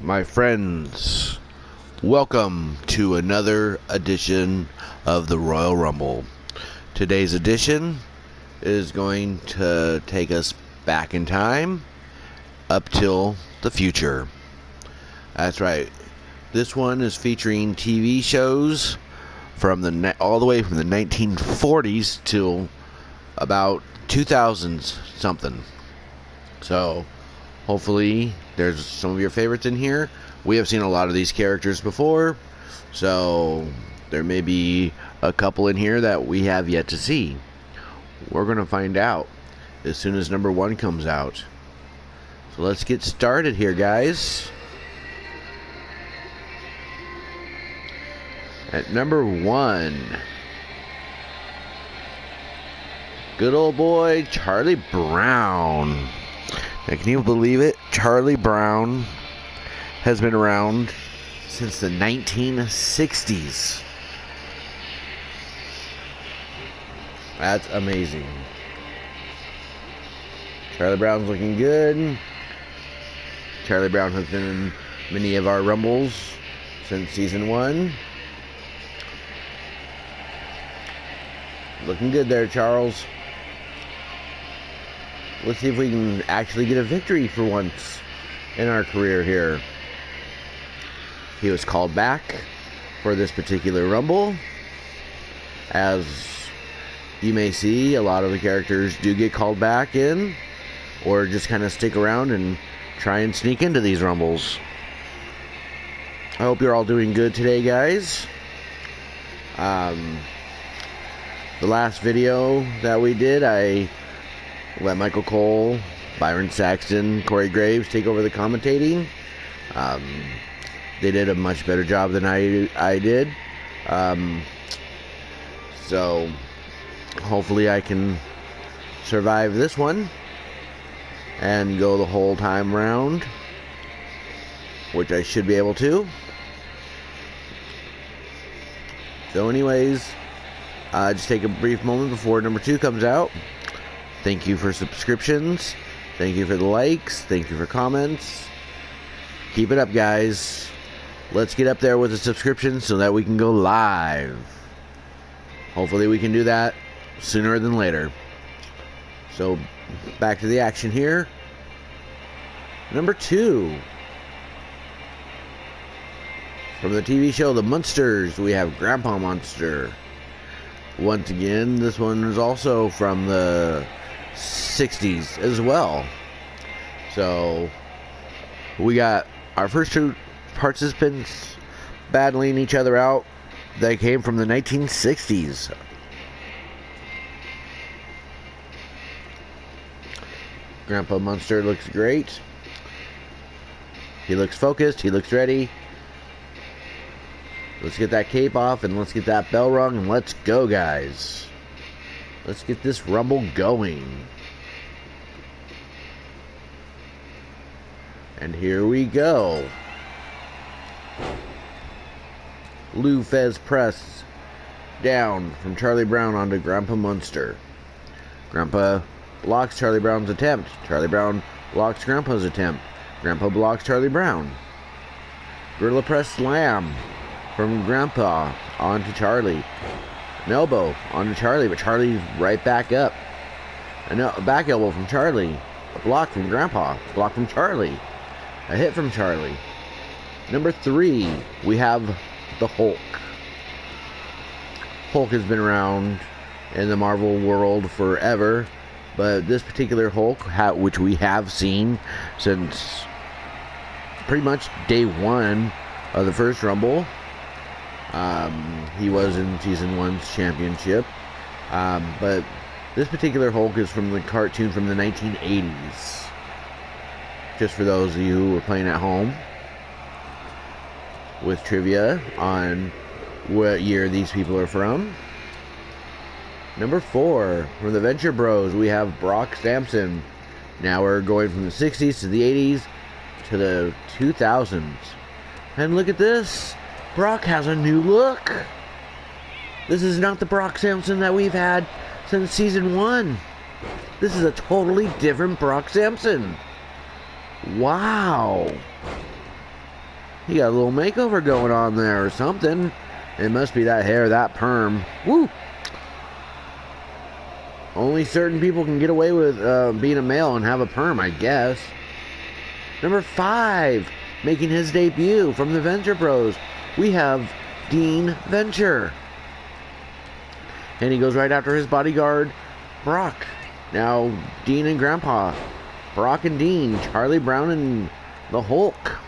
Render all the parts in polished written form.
My friends, welcome to another edition of the Royal Rumble. Today's edition is going to take us back in time up till the future. That's right. This one is featuring TV shows from all the way from the 1940s till about 2000s something. So hopefully there's some of your favorites in here. We have seen a lot of these characters before, so there may be a couple in here that we have yet to see. We're going to find out as soon as number 1 comes out. So let's get started here, guys. At number 1, good old boy Charlie Brown. Now, can you believe it? Charlie Brown has been around since the 1960s. That's amazing. Charlie Brown's looking good. Charlie Brown has been in many of our Rumbles since season 1. Looking good there, Charles. Let's see if we can actually get a victory for once in our career here. He was called back for this particular Rumble. As you may see, a lot of the characters do get called back in, or just kind of stick around and try and sneak into these Rumbles. I hope you're all doing good today, guys. The last video that we did, I let Michael Cole, Byron Saxton, Corey Graves take over the commentating. They did a much better job than I did. So hopefully I can survive this one and go the whole time round, which I should be able to. So anyways, just take a brief moment before number 2 comes out. Thank you for subscriptions. Thank you for the likes. Thank you for comments. Keep it up, guys. Let's get up there with the subscriptions so that we can go live. Hopefully we can do that sooner than later. So back to the action here. Number 2. From the TV show The Munsters, we have Grandpa Munster. Once again, this one is also from the 60s as well. So we got our first 2 participants battling each other out. They came from the 1960s. Grandpa Munster looks great. He looks focused. He looks ready. Let's get that cape off and let's get that bell rung and let's go, guys. Let's get this Rumble going. And here we go. Lou Fez press down from Charlie Brown onto Grandpa Munster. Grandpa blocks Charlie Brown's attempt. Charlie Brown blocks Grandpa's attempt. Grandpa blocks Charlie Brown. Gorilla press slam from Grandpa onto Charlie. An elbow onto Charlie, but Charlie's right back up. A back elbow from Charlie. A block from Grandpa. A block from Charlie. A hit from Charlie. Number 3, we have the Hulk. Hulk has been around in the Marvel world forever, but this particular Hulk, which we have seen since pretty much day 1 of the first Rumble. He was in season 1's championship, but this particular Hulk is from the cartoon from the 1980s. Just for those of you who are playing at home with trivia on what year these people are from. Number 4, from the Venture Bros, we have Brock Sampson. Now we're going from the 60s to the 80s to the 2000s. And look at this. Brock has a new look. This is not the Brock Sampson that we've had since season 1. This is a totally different Brock Sampson. Wow. He got a little makeover going on there or something. It must be that hair, that perm. Woo! Only certain people can get away with being a male and have a perm, I guess. Number 5, making his debut from the Venture Bros, we have Dean Venture. And he goes right after his bodyguard, Brock. Now, Dean and Grandpa. Brock and Dean. Charlie Brown and the Hulk.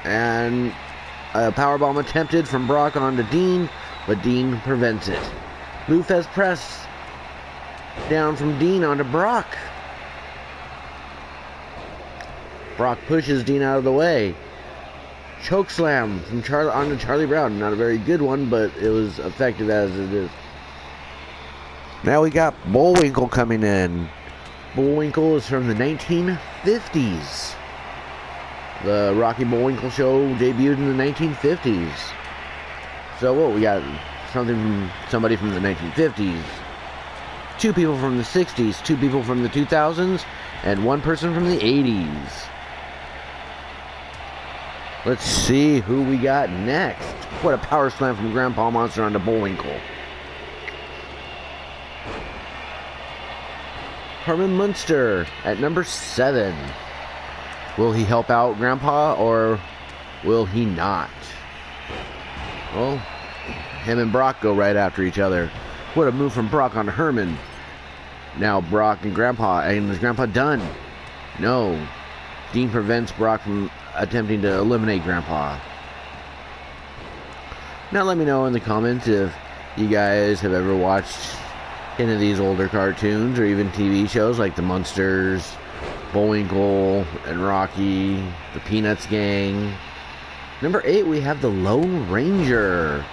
And a powerbomb attempted from Brock onto Dean, but Dean prevents it. Lou Fez press down from Dean onto Brock. Brock pushes Dean out of the way. Choke slam from onto Charlie Brown. Not a very good one, but it was effective as it is. Now we got Bullwinkle coming in. Bullwinkle is from the 1950s. The Rocky Bullwinkle show debuted in the 1950s. So what, we got somebody from the 1950s, 2 people from the 60s, 2 people from the 2000s, and 1 person from the 80s. Let's see who we got next. What a power slam from Grandpa Monster onto Bullwinkle. Herman Munster at number 7. Will he help out Grandpa or will he not? Well, him and Brock go right after each other. What a move from Brock on Herman. Now Brock and Grandpa. And is Grandpa done? No. Dean prevents Brock from attempting to eliminate Grandpa. Now let me know in the comments if you guys have ever watched any of these older cartoons or even TV shows like the Munsters, Bullwinkle and Rocky, the Peanuts Gang. Number 8, we have the Lone Ranger.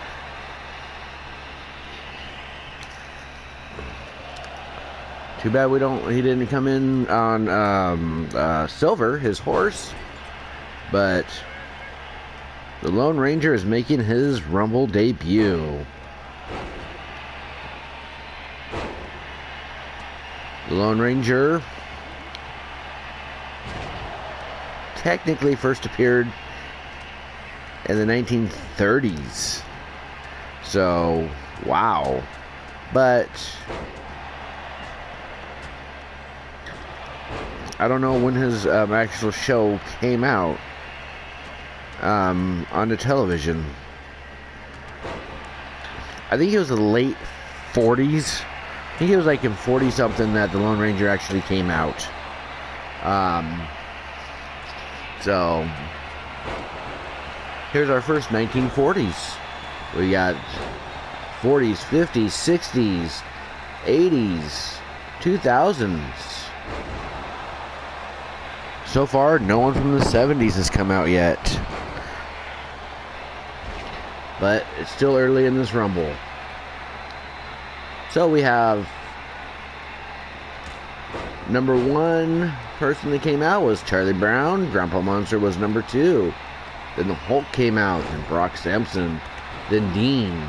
Too bad he didn't come in on Silver, his horse. But the Lone Ranger is making his Rumble debut. The Lone Ranger technically first appeared in the 1930s. So, wow. But I don't know when his actual show came out on the television. I think it was the late 40s. I think it was like in 40 something that the Lone Ranger actually came out. So here's our first 1940s. We got 40s, 50s, 60s, 80s, 2000s. So far, no one from the 70s has come out yet. But it's still early in this Rumble. So we have number 1 person that came out was Charlie Brown. Grandpa Monster was number 2. Then the Hulk came out. Then Brock Sampson. Then Dean.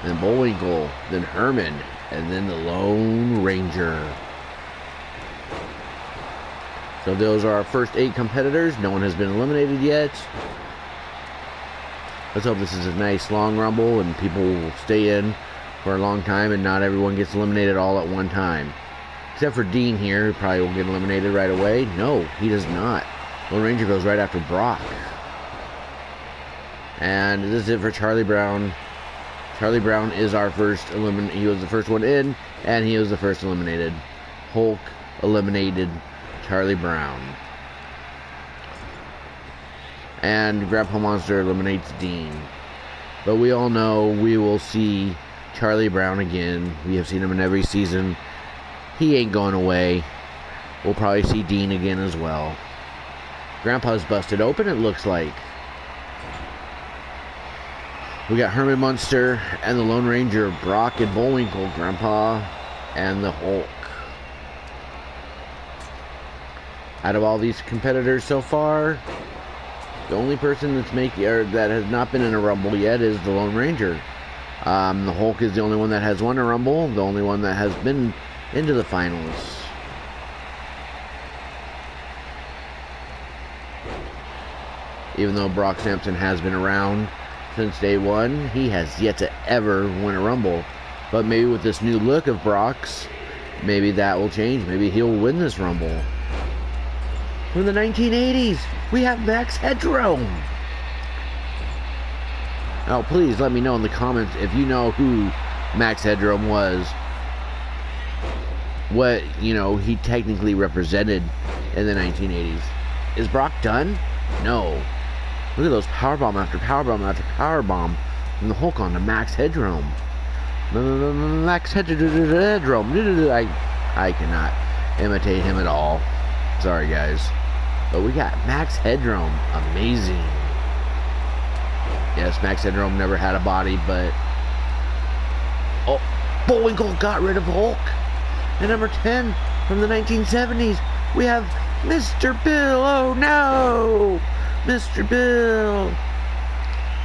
Then Bullwinkle. Then Herman. And then the Lone Ranger. So those are our first 8 competitors. No one has been eliminated yet. Let's hope this is a nice long Rumble and people will stay in for a long time and not everyone gets eliminated all at one time. Except for Dean here, who probably will get eliminated right away. No, he does not. Lone Ranger goes right after Brock. And this is it for Charlie Brown. Charlie Brown is our first he was the first one in, and he was the first eliminated. Hulk eliminated Charlie Brown. And Grandpa Monster eliminates Dean. But we all know we will see Charlie Brown again. We have seen him in every season. He ain't going away. We'll probably see Dean again as well. Grandpa's busted open, it looks like. We got Herman Munster and the Lone Ranger, Brock and Bullwinkle, Grandpa and the Hulk. Out of all these competitors so far, the only person that has not been in a Rumble yet is the Lone Ranger. The Hulk is the only one that has won a Rumble, the only one that has been into the finals. Even though Brock Sampson has been around since day one, he has yet to ever win a Rumble. But maybe with this new look of Brock's, maybe that will change. Maybe he'll win this Rumble. From the 1980s, we have Max Headroom. Now, please let me know in the comments if you know who Max Headroom was. What, he technically represented in the 1980s. Is Brock done? No. Look at those powerbomb after powerbomb after powerbomb from the Hulk on to Max Headroom. Max Headroom. I cannot imitate him at all. Sorry, guys. But we got Max Headroom. Amazing. Yes, Max Headroom never had a body, but... Oh, Bullwinkle got rid of Hulk. And number 10 from the 1970s, we have Mr. Bill. Oh, no! Mr. Bill.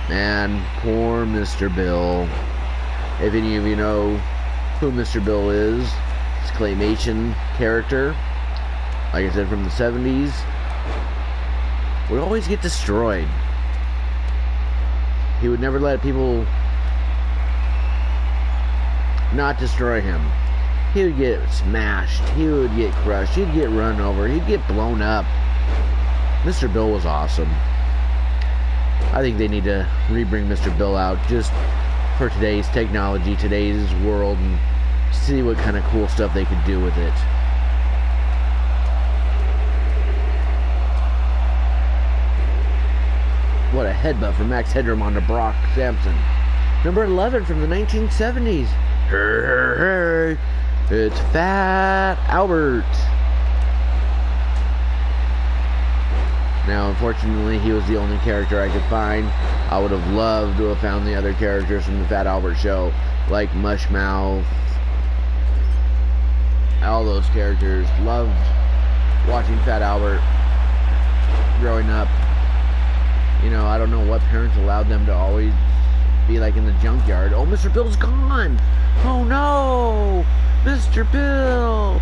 Man, poor Mr. Bill. If any of you know who Mr. Bill is, it's a claymation character. Like I said, from the 70s. Would always get destroyed. He would never let people not destroy him. He would get smashed. He would get crushed. He'd get run over. He'd get blown up. Mr. Bill was awesome. I think they need to rebring Mr. Bill out just for today's technology, today's world, and see what kind of cool stuff they could do with it. What a headbutt from Max Headroom onto Brock Sampson. Number 11 from the 1970s. Hey, it's Fat Albert. Now, unfortunately, he was the only character I could find. I would have loved to have found the other characters from the Fat Albert show, like Mushmouth. All those characters. Loved watching Fat Albert growing up. I don't know what parents allowed them to always be like in the junkyard. Oh, Mr. Bill's gone! Oh no! Mr. Bill!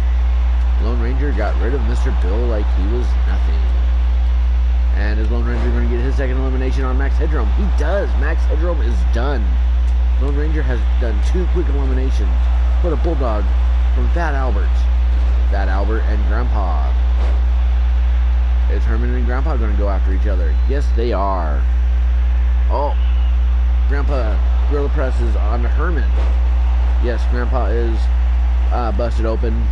Lone Ranger got rid of Mr. Bill like he was nothing. And is Lone Ranger going to get his second elimination on Max Headroom? He does! Max Headroom is done. Lone Ranger has done 2 quick eliminations. What a bulldog from Fat Albert. Fat Albert and Grandpa. Is Herman and Grandpa going to go after each other? Yes, they are. Oh, Grandpa gorilla presses on Herman. Yes, Grandpa is busted open,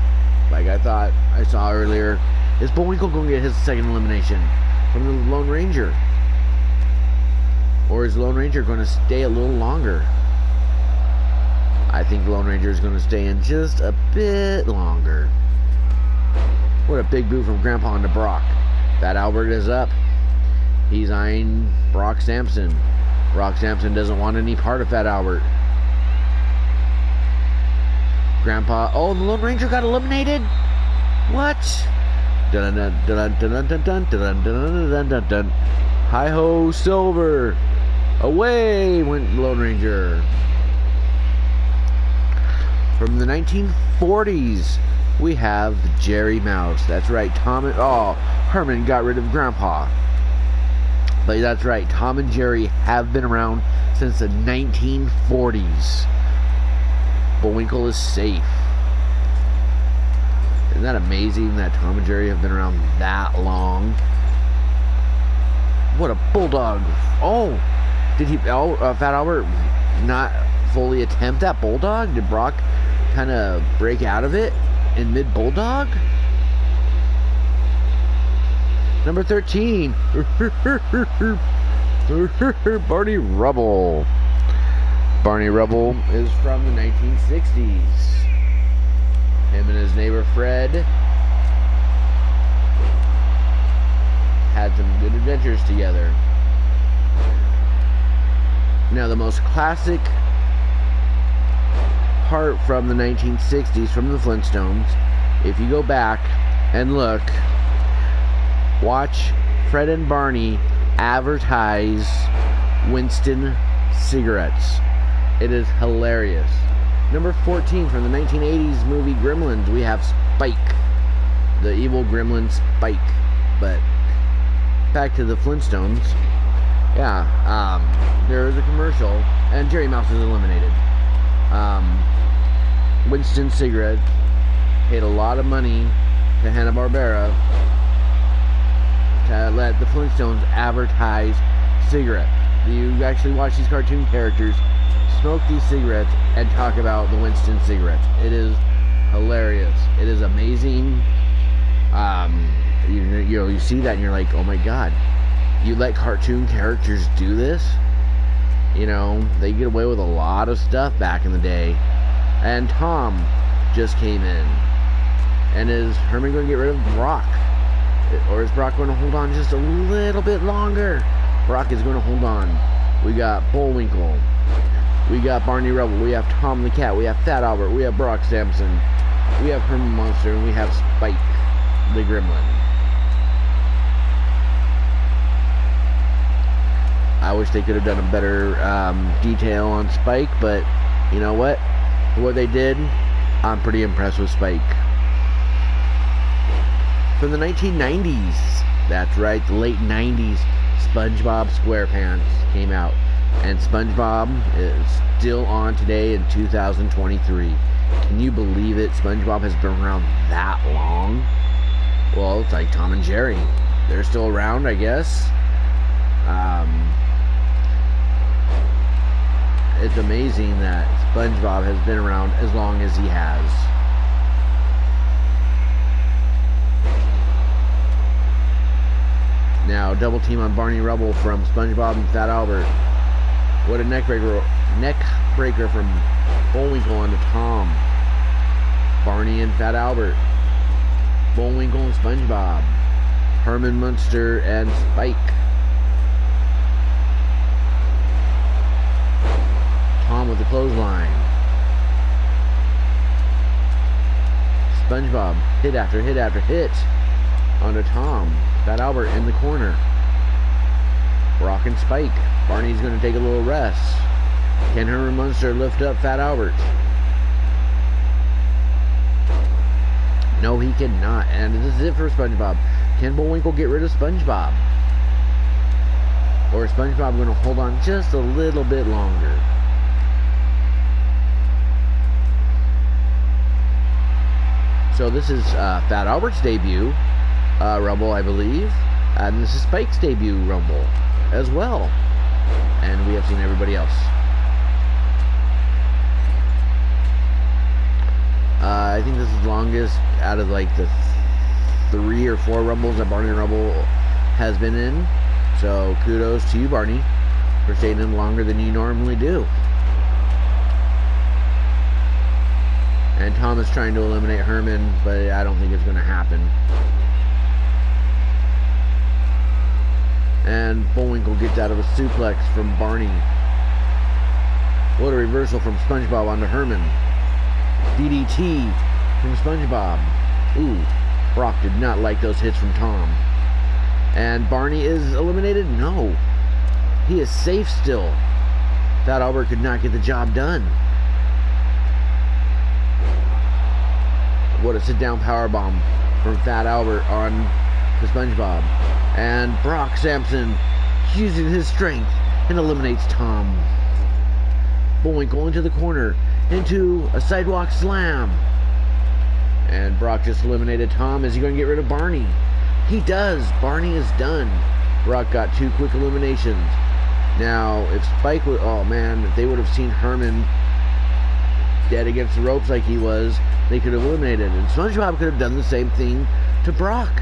like I thought I saw earlier. Is Bullwinkle going to get his second elimination from the Lone Ranger? Or is Lone Ranger going to stay a little longer? I think Lone Ranger is going to stay in just a bit longer. What a big boot from Grandpa onto Brock. Fat Albert is up. He's eyeing Brock Sampson. Brock Sampson doesn't want any part of Fat Albert. Grandpa. Oh, the Lone Ranger got eliminated? What? Dun dun dun dun dun dun dun dun dun dun. Hi ho, Silver. Away went Lone Ranger. From the 1940s, we have Jerry Mouse. That's right, Herman got rid of Grandpa. But that's right, Tom and Jerry have been around since the 1940s. Bullwinkle is safe. Isn't that amazing that Tom and Jerry have been around that long? What a bulldog. Oh, did Fat Albert not fully attempt that bulldog? Did Brock kind of break out of it in mid-bulldog? Number 13. Barney Rubble. Barney Rubble is from the 1960s. Him and his neighbor Fred had some good adventures together. Now, the most classic part from the 1960s from the Flintstones, if you go back and look, watch Fred and Barney advertise Winston cigarettes. It is hilarious. Number 14 from the 1980s movie Gremlins, we have Spike, the evil gremlin Spike. But back to the Flintstones. Yeah, there is a commercial, and Jerry Mouse is eliminated. Winston Cigarette paid a lot of money to Hanna-Barbera to let the Flintstones advertise cigarette. You actually watch these cartoon characters smoke these cigarettes and talk about the Winston cigarettes. It is hilarious. It is amazing. You see that and you're like, oh my god, you let cartoon characters do this? They get away with a lot of stuff back in the day. And Tom just came in. And is Herman going to get rid of Brock? Or is Brock going to hold on just a little bit longer? Brock is going to hold on. We got Bullwinkle. We got Barney Rubble. We have Tom the Cat. We have Fat Albert. We have Brock Sampson. We have Herman Munster. And we have Spike the Gremlin. I wish they could have done a better detail on Spike, but you know what? For what they did, I'm pretty impressed with Spike. From the 1990s, that's right, the late 90s, SpongeBob SquarePants came out. And SpongeBob is still on today in 2023. Can you believe it? SpongeBob has been around that long? Well, it's like Tom and Jerry. They're still around, I guess. It's amazing that SpongeBob has been around as long as he has. Now, double team on Barney Rubble from SpongeBob and Fat Albert. What a neck breaker from Bullwinkle onto Tom. Barney and Fat Albert. Bullwinkle and SpongeBob. Herman Munster and Spike. Tom with the clothesline. SpongeBob hit after hit after hit onto Tom. Fat Albert in the corner. Brock and Spike. Barney's going to take a little rest. Can Herman Munster lift up Fat Albert? No, he cannot. And this is it for SpongeBob. Can Bullwinkle get rid of SpongeBob? Or is SpongeBob going to hold on just a little bit longer? So this is Fat Albert's debut Rumble, I believe. And this is Spike's debut Rumble as well. And we have seen everybody else. I think this is the longest out of like the 3 or 4 Rumbles that Barney Rubble has been in. So kudos to you, Barney, for staying in longer than you normally do. And Tom is trying to eliminate Herman, but I don't think it's going to happen. And Bullwinkle gets out of a suplex from Barney. What a reversal from SpongeBob onto Herman. DDT from SpongeBob. Ooh, Brock did not like those hits from Tom. And Barney is eliminated? No. He is safe still. Fat Albert could not get the job done. What a sit-down powerbomb from Fat Albert on to SpongeBob. And Brock Sampson using his strength and eliminates Tom. Bullwinkle into the corner, into a sidewalk slam. And Brock just eliminated Tom. Is he going to get rid of Barney? He does. Barney is done. Brock got 2 quick eliminations. Now, if Spike would... Oh, man, if they would have seen Herman dead against the ropes like he was, they could have eliminated. And SpongeBob could have done the same thing to Brock.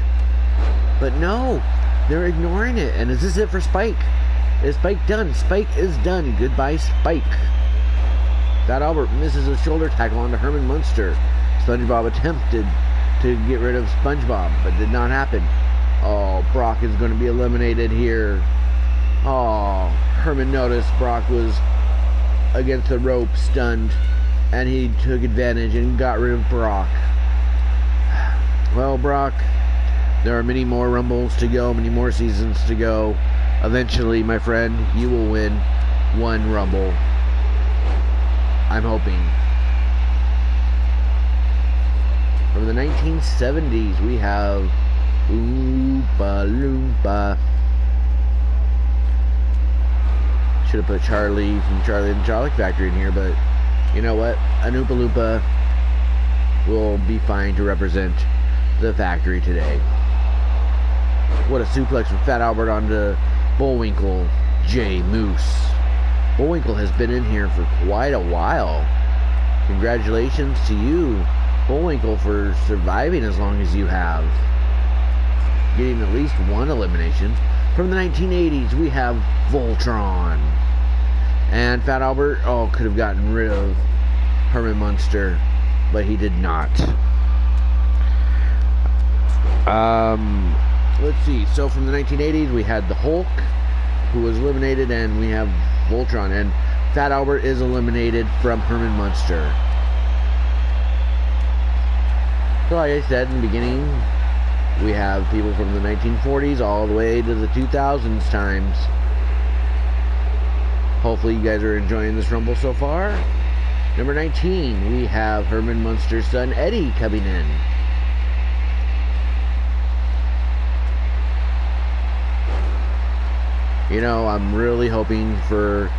But no, they're ignoring it. And is this it for Spike? Is Spike done? Spike is done. Goodbye, Spike. Fat Albert misses a shoulder tackle onto Herman Munster. SpongeBob attempted to get rid of SpongeBob, but did not happen. Oh, Brock is going to be eliminated here. Oh, Herman noticed Brock was against the rope, stunned, and he took advantage and got rid of Brock. Well, Brock, there are many more Rumbles to go, many more seasons to go. Eventually, my friend, you will win 1 Rumble. I'm hoping. From the 1970s, we have Oompa Loompa. Should have put Charlie from Charlie and the Chocolate Factory in here, but you know what? An Oompa Loompa will be fine to represent the factory today. What a suplex from Fat Albert onto Bullwinkle J. Moose. Bullwinkle has been in here for quite a while. Congratulations to you, Bullwinkle, for surviving as long as you have. Getting at least one elimination. From the 1980s, we have Voltron. And Fat Albert, could have gotten rid of Herman Munster, but he did not. Let's see. So from the 1980s, we had the Hulk, who was eliminated, and we have Voltron. And Fat Albert is eliminated from Herman Munster. So like I said in the beginning, we have people from the 1940s all the way to the 2000s times. Hopefully you guys are enjoying this Rumble so far. Number 19, we have Herman Munster's son Eddie coming in. You know, I'm really hoping for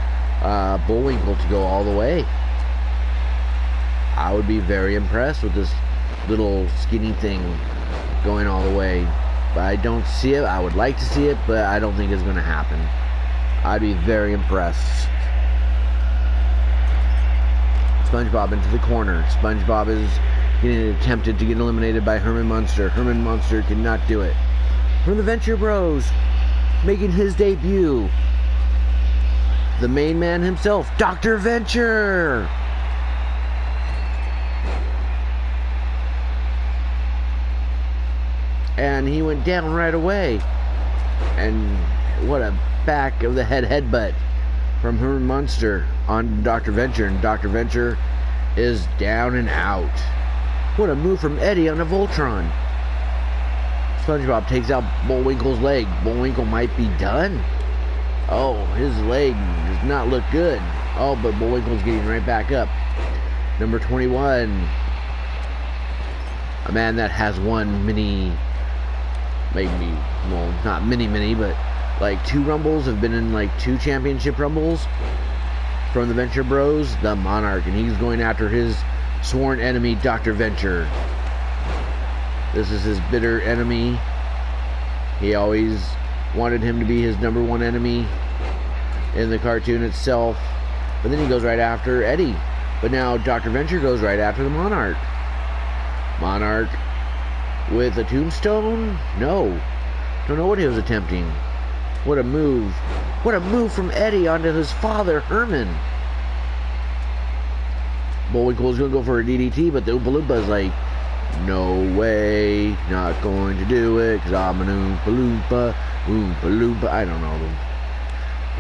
Bullwinkle to go all the way. I would be very impressed with this little skinny thing going all the way. But I don't see it. I would like to see it, but I don't think it's going to happen. I'd be very impressed. SpongeBob into the corner. SpongeBob is getting attempted to get eliminated by Herman Munster. Herman Munster cannot do it. From the Venture Bros, making his debut, the main man himself, Dr. Venture. And he went down right away. And what a back of the head headbutt from Herman Munster on Dr. Venture. And Dr. Venture is down and out. What a move from Eddie on a Voltron. SpongeBob takes out Bullwinkle's leg. Bullwinkle might be done. Oh, his leg does not look good. Oh, but Bullwinkle's getting right back up. Number 21. A man that has won many, maybe, well, not many, but like 2 Rumbles, have been in like 2 championship Rumbles from the Venture Bros, the Monarch. And he's going after his sworn enemy, Dr. Venture. This is his bitter enemy. He always wanted him to be his number 1 enemy in the cartoon itself. But then he goes right after Eddie. But now Dr. Venture goes right after the Monarch. Monarch with a tombstone? No. Don't know what he was attempting. What a move. What a move from Eddie onto his father, Herman. Bullwinkle's going to go for a DDT, but the Oompa Loompa is like, no way, not going to do it, because I'm an Oompa Loompa. I don't know them.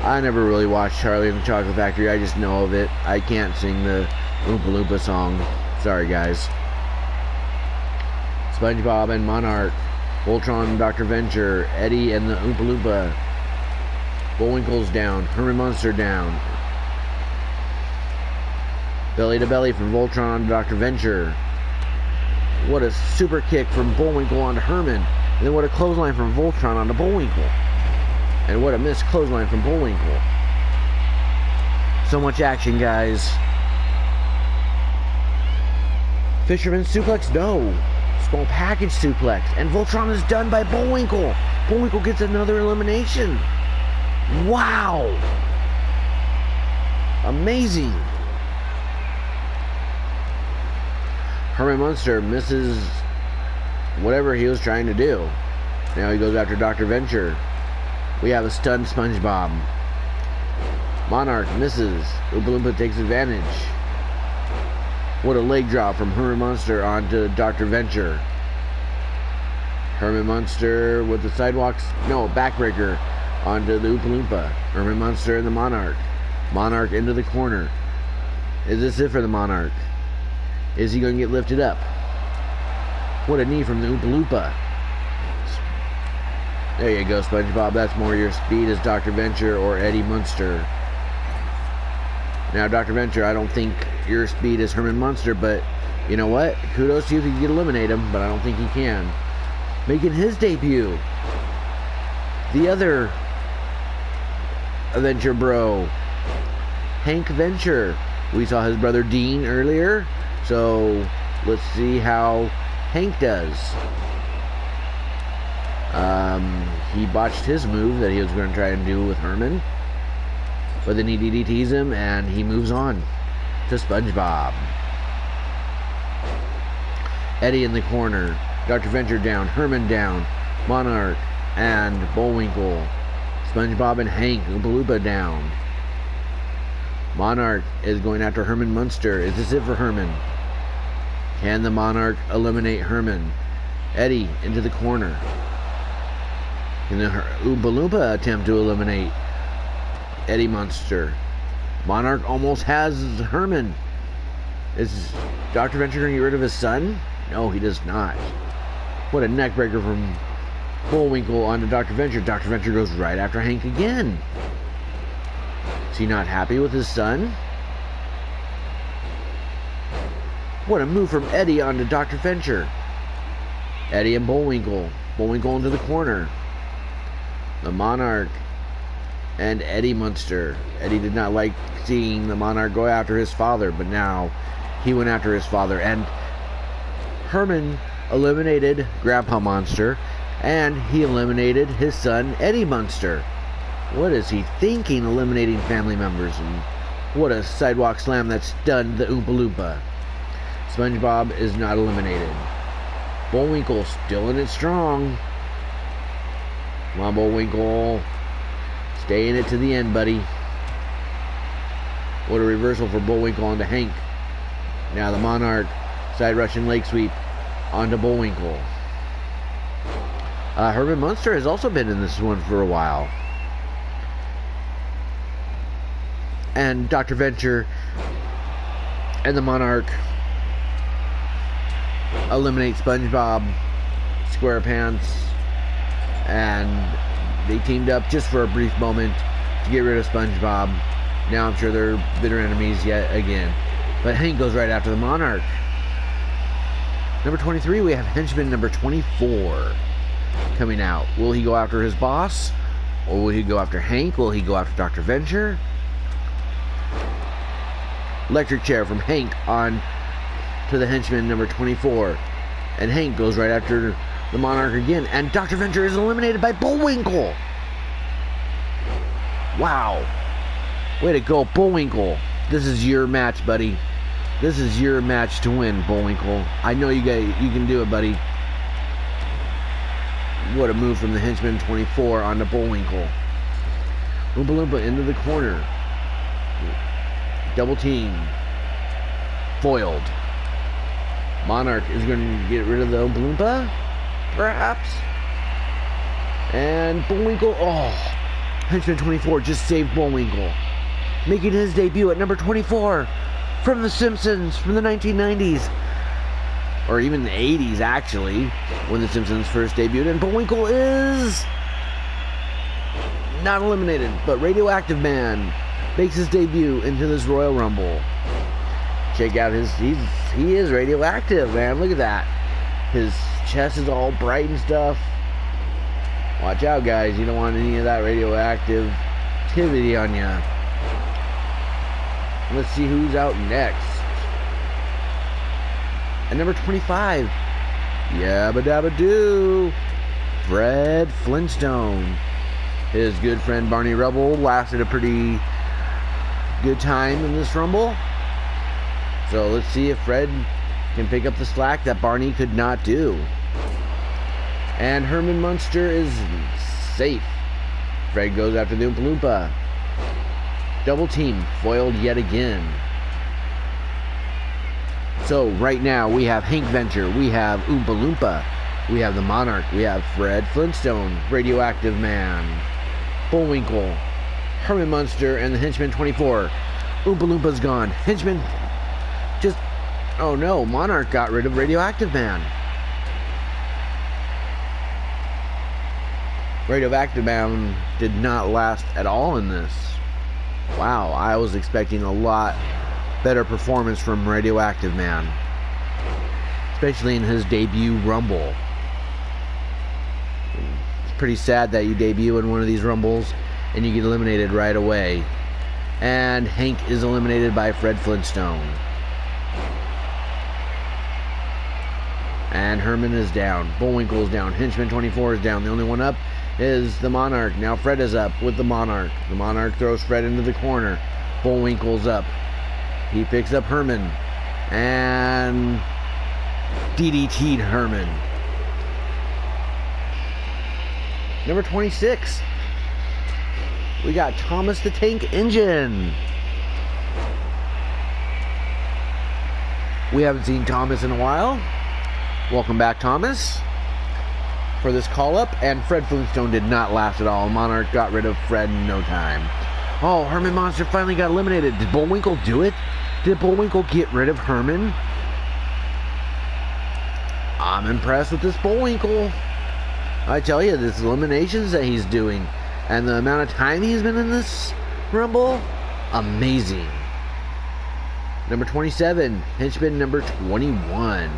I never really watched Charlie and the Chocolate Factory. I just know of it. I can't sing the Oompa Loompa song. Sorry, guys. SpongeBob and Monarch. Voltron and Dr. Venture. Eddie and the Oompa Loompa. Bullwinkle's down. Herman Munster down. Belly to belly from Voltron to Dr. Venture. What a super kick from Bullwinkle onto Herman. And then what a clothesline from Voltron onto Bullwinkle. And what a missed clothesline from Bullwinkle. So much action, guys. Fisherman suplex? No. Small package suplex. And Voltron is done by Bullwinkle. Bullwinkle gets another elimination. Wow. Amazing. Herman Munster misses whatever he was trying to do. Now he goes after Dr. Venture. We have a stunned SpongeBob. Monarch misses. Oompa Loompa takes advantage. What a leg drop from Herman Munster onto Dr. Venture. Herman Munster with the sidewalks. No, backbreaker onto the Oompa Loompa. Herman Munster and the Monarch. Monarch into the corner. Is this it for the Monarch? Is he going to get lifted up? What a knee from the Oompa Loompa. There you go, SpongeBob. That's more your speed as Dr. Venture or Eddie Munster. Now, Dr. Venture, I don't think your speed is Herman Munster, but you know what? Kudos to you if you can eliminate him, but I don't think he can. Making his debut, the other Adventure Bro, Hank Venture. We saw his brother Dean earlier, so let's see how Hank does. He botched his move that he was going to try and do with Herman, but then he DDTs him and he moves on to SpongeBob. Eddie in the corner, Dr. Venture down, Herman down, Monarch and Bullwinkle, SpongeBob and Hank, Oompa Loompa down. Monarch is going after Herman Munster. Is this it for Herman? Can the Monarch eliminate Herman? Eddie into the corner. Can the Oompa Loompa attempt to eliminate Eddie Munster? Monarch almost has Herman. Is Dr. Venture going to get rid of his son? No, he does not. What a neckbreaker from Bullwinkle onto Dr. Venture. Dr. Venture goes right after Hank again. Is he not happy with his son? What a move from Eddie onto Dr. Venture. Eddie and Bullwinkle. Bullwinkle into the corner. The Monarch and Eddie Munster. Eddie did not like seeing the Monarch go after his father, but now he went after his father. And Herman eliminated Grandpa Monster, and he eliminated his son, Eddie Munster. What is he thinking, eliminating family members? And what a sidewalk slam that stunned the Oompa Loompa. SpongeBob is not eliminated. Bullwinkle still in it strong. Come on, Bullwinkle. Stay in it to the end, buddy. What a reversal for Bullwinkle onto Hank. Now the Monarch side Russian leg sweep onto Bullwinkle. Herman Munster has also been in this one for a while. And Dr. Venture and the Monarch eliminate SpongeBob SquarePants, and they teamed up just for a brief moment to get rid of SpongeBob. Now I'm sure they're bitter enemies yet again. But Hank goes right after the Monarch. Number 23, we have henchman number 24 coming out. Will he go after his boss? Or will he go after Hank? Will he go after Dr. Venture? Electric chair from Hank on to the henchman number 24. And Hank goes right after the Monarch again. And Dr. Venture is eliminated by Bullwinkle. Wow. Way to go, Bullwinkle. This is your match, buddy. This is your match to win, Bullwinkle. I know you can do it, buddy. What a move from the henchman 24 onto Bullwinkle. Oompa Loompa into the corner. Double team. Foiled. Monarch is going to get rid of the Oompa Loompa, perhaps. And Bullwinkle, henchman 24 just saved Bullwinkle, making his debut at number 24 from The Simpsons, from the 1990s. Or even the 80s, actually, when The Simpsons first debuted. And Bullwinkle is not eliminated, but Radioactive Man makes his debut into this Royal Rumble. Check out he is radioactive, man. Look at that. His chest is all bright and stuff. Watch out, guys. You don't want any of that radioactive activity on you. Let's see who's out next. At number 25, Yabba Dabba Doo, Fred Flintstone. His good friend Barney Rubble lasted a pretty good time in this Rumble. So let's see if Fred can pick up the slack that Barney could not do. And Herman Munster is safe. Fred goes after the Oompa Loompa. Double team foiled yet again. So right now we have Hank Venture, we have Oompa Loompa, we have the Monarch, we have Fred Flintstone, Radioactive Man, Bullwinkle, Herman Munster, and the henchman 24. Oompa Loompa's gone. Henchman oh no, Monarch got rid of Radioactive Man. Radioactive Man did not last at all in this. Wow, I was expecting a lot better performance from Radioactive Man, especially in his debut Rumble. It's pretty sad that you debut in one of these Rumbles and you get eliminated right away. And Hank is eliminated by Fred Flintstone. And Herman is down. Bullwinkle is down. Henchman 24 is down. The only one up is the Monarch. Now Fred is up with the Monarch. The Monarch throws Fred into the corner. Bullwinkle's up. He picks up Herman. And DDT'd Herman. Number 26. We got Thomas the Tank Engine. We haven't seen Thomas in a while. Welcome back, Thomas, for this call-up. And Fred Flintstone did not last at all. Monarch got rid of Fred in no time. Oh, Herman Monster finally got eliminated. Did Bullwinkle do it? Did Bullwinkle get rid of Herman? I'm impressed with this Bullwinkle. I tell you, this eliminations that he's doing and the amount of time he's been in this Rumble, amazing. Number 27, Henchman number 21.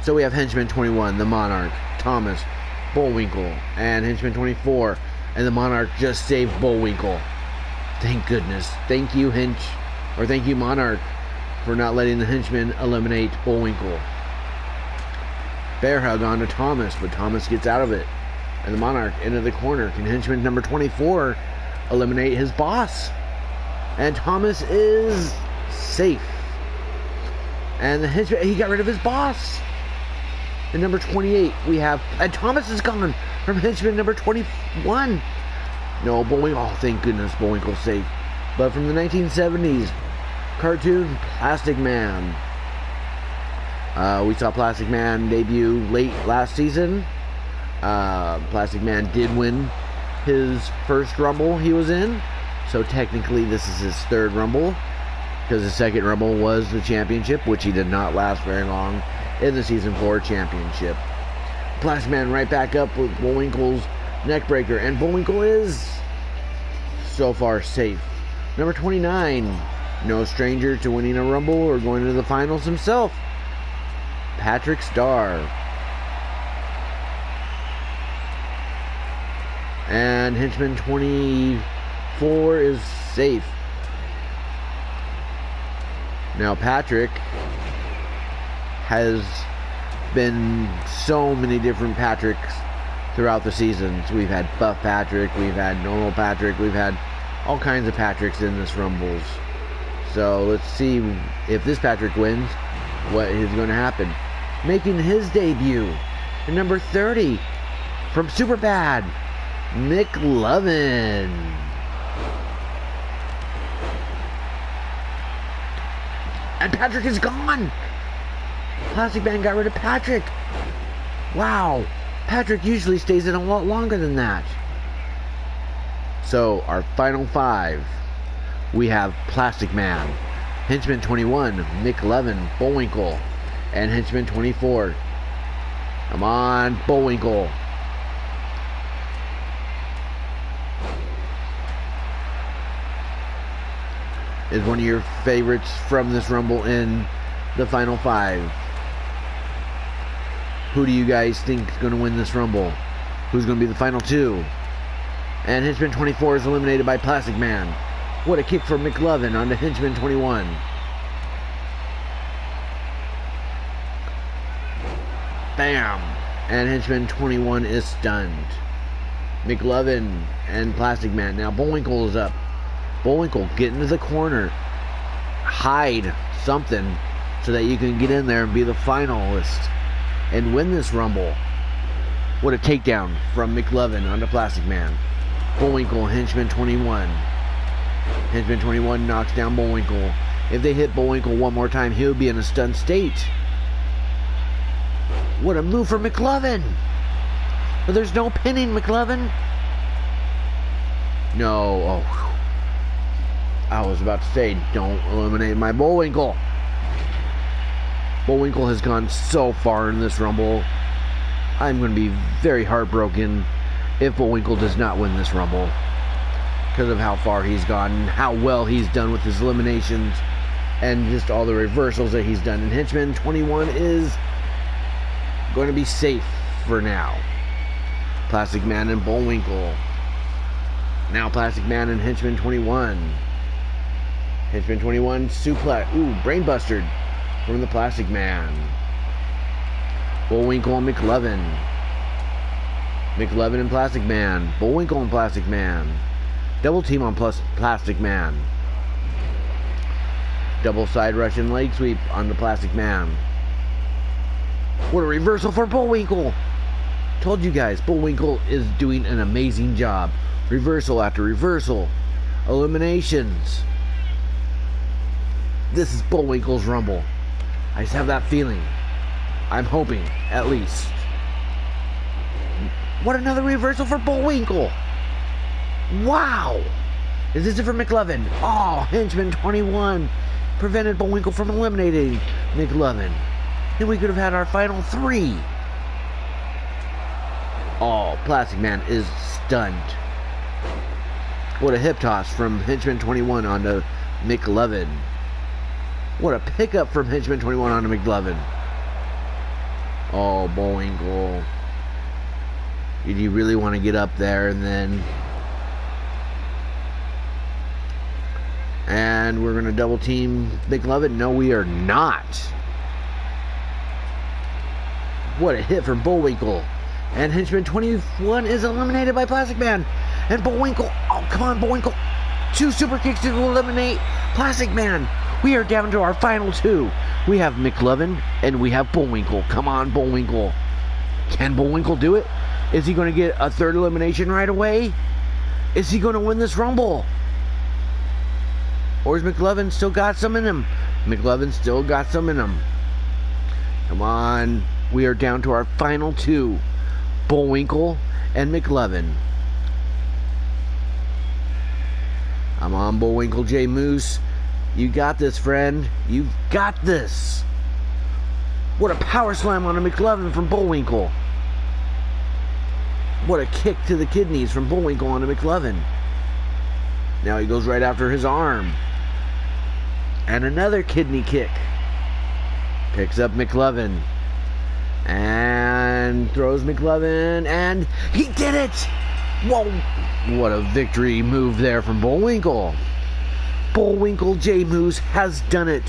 So we have Henchman 21, the Monarch, Thomas, Bullwinkle, and Henchman 24, and the Monarch just saved Bullwinkle. Thank goodness. Thank you, thank you, Monarch, for not letting the Henchman eliminate Bullwinkle. Bear hug on to Thomas, but Thomas gets out of it. And the Monarch into the corner. Can Henchman number 24 eliminate his boss? And Thomas is safe. And the Henchman, he got rid of his boss. And number 28, we have, and Thomas is gone from Henchman number 21. No, Bullwinkle, oh, thank goodness Bullwinkle's safe. But from the 1970s, cartoon Plastic Man. We saw Plastic Man debut late last season. Plastic Man did win his first Rumble he was in. So technically this is his third Rumble, because the second Rumble was the championship, which he did not last very long in the Season 4 championship. Plastic Man right back up with Bullwinkle's neckbreaker, and Bullwinkle is so far safe. Number 29, no stranger to winning a Rumble or going to the finals himself, Patrick Starr. And Henchman 24 is safe. Now Patrick has been so many different Patricks throughout the seasons. We've had Buff Patrick, we've had Normal Patrick, we've had all kinds of Patricks in this Rumbles. So let's see if this Patrick wins, what is going to happen. Making his debut at number 30 from Superbad, McLovin. And Patrick is gone. Plastic Man got rid of Patrick. Wow. Patrick usually stays in a lot longer than that. So our final five, we have Plastic Man, Henchman 21, McLovin, Bullwinkle, and Henchman 24. Come on, Bullwinkle. Is one of your favorites from this Rumble in the final five. Who do you guys think is going to win this Rumble? Who's going to be the final two? And Henchman 24 is eliminated by Plastic Man. What a kick from McLovin onto Henchman 21. Bam! And Henchman 21 is stunned. McLovin and Plastic Man. Now Bullwinkle is up. Bullwinkle, get into the corner. Hide something so that you can get in there and be the finalist and win this Rumble. What a takedown from McLovin onto Plastic Man. Bullwinkle, Henchman 21. Henchman 21 knocks down Bullwinkle. If they hit Bullwinkle one more time, he'll be in a stunned state. What a move from McLovin. But there's no pinning McLovin. No. Oh. I was about to say, don't eliminate my Bullwinkle. Bullwinkle has gone so far in this Rumble. I'm going to be very heartbroken if Bullwinkle does not win this Rumble, because of how far he's gone and how well he's done with his eliminations and just all the reversals that he's done. And Henchman 21 is going to be safe for now. Plastic Man and Bullwinkle. Now Plastic Man and Henchman 21. Henchman 21 suplex. Ooh, brainbuster from the Plastic Man. Bullwinkle and McLovin. McLovin and Plastic Man. Bullwinkle and Plastic Man. Double team on Plastic Man. Double side Russian leg sweep on the Plastic Man. What a reversal for Bullwinkle. Told you guys, Bullwinkle is doing an amazing job. Reversal after reversal. Eliminations. This is Bullwinkle's Rumble. I just have that feeling. I'm hoping, at least. What another reversal for Bullwinkle. Wow. Is this it for McLovin? Oh, Henchman 21 prevented Bullwinkle from eliminating McLovin. Then we could have had our final 3. Oh, Plastic Man is stunned. What a hip toss from Henchman 21 onto McLovin. What a pickup from Henchman 21 onto McLovin. Oh, Bullwinkle. Did you really want to get up there and then... And we're going to double team McLovin? No, we are not. What a hit from Bullwinkle. And Henchman 21 is eliminated by Plastic Man. And Bullwinkle, oh, come on, Bullwinkle. 2 super kicks to eliminate Plastic Man. We are down to our final 2. We have McLovin and we have Bullwinkle. Come on, Bullwinkle. Can Bullwinkle do it? Is he going to get a 3rd elimination right away? Is he going to win this Rumble? Or is McLovin still got some in him? McLovin still got some in him. Come on. We are down to our final 2. Bullwinkle and McLovin. I'm on Bullwinkle J. Moose. You got this, friend. You've got this. What a power slam on a McLovin from Bullwinkle. What a kick to the kidneys from Bullwinkle on a McLovin. Now he goes right after his arm. And another kidney kick. Picks up McLovin. And throws McLovin. And he did it! Whoa! What a victory move there from Bullwinkle. Bullwinkle J. Moose has done it.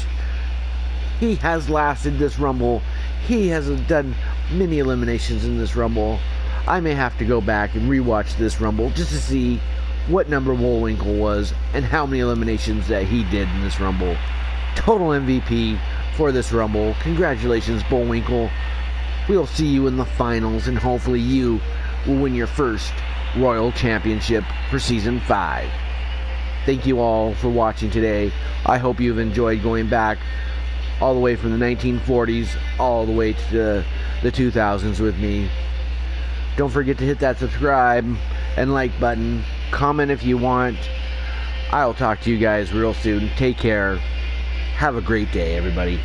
He has lasted this Rumble. He has done many eliminations in this Rumble. I may have to go back and rewatch this Rumble just to see what number Bullwinkle was and how many eliminations that he did in this Rumble. Total MVP for this Rumble. Congratulations, Bullwinkle. We'll see you in the finals, and hopefully you will win your first Royal Championship for Season 5. Thank you all for watching today. I hope you've enjoyed going back all the way from the 1940s all the way to the 2000s with me. Don't forget to hit that subscribe and like button. Comment if you want. I'll talk to you guys real soon. Take care. Have a great day, everybody.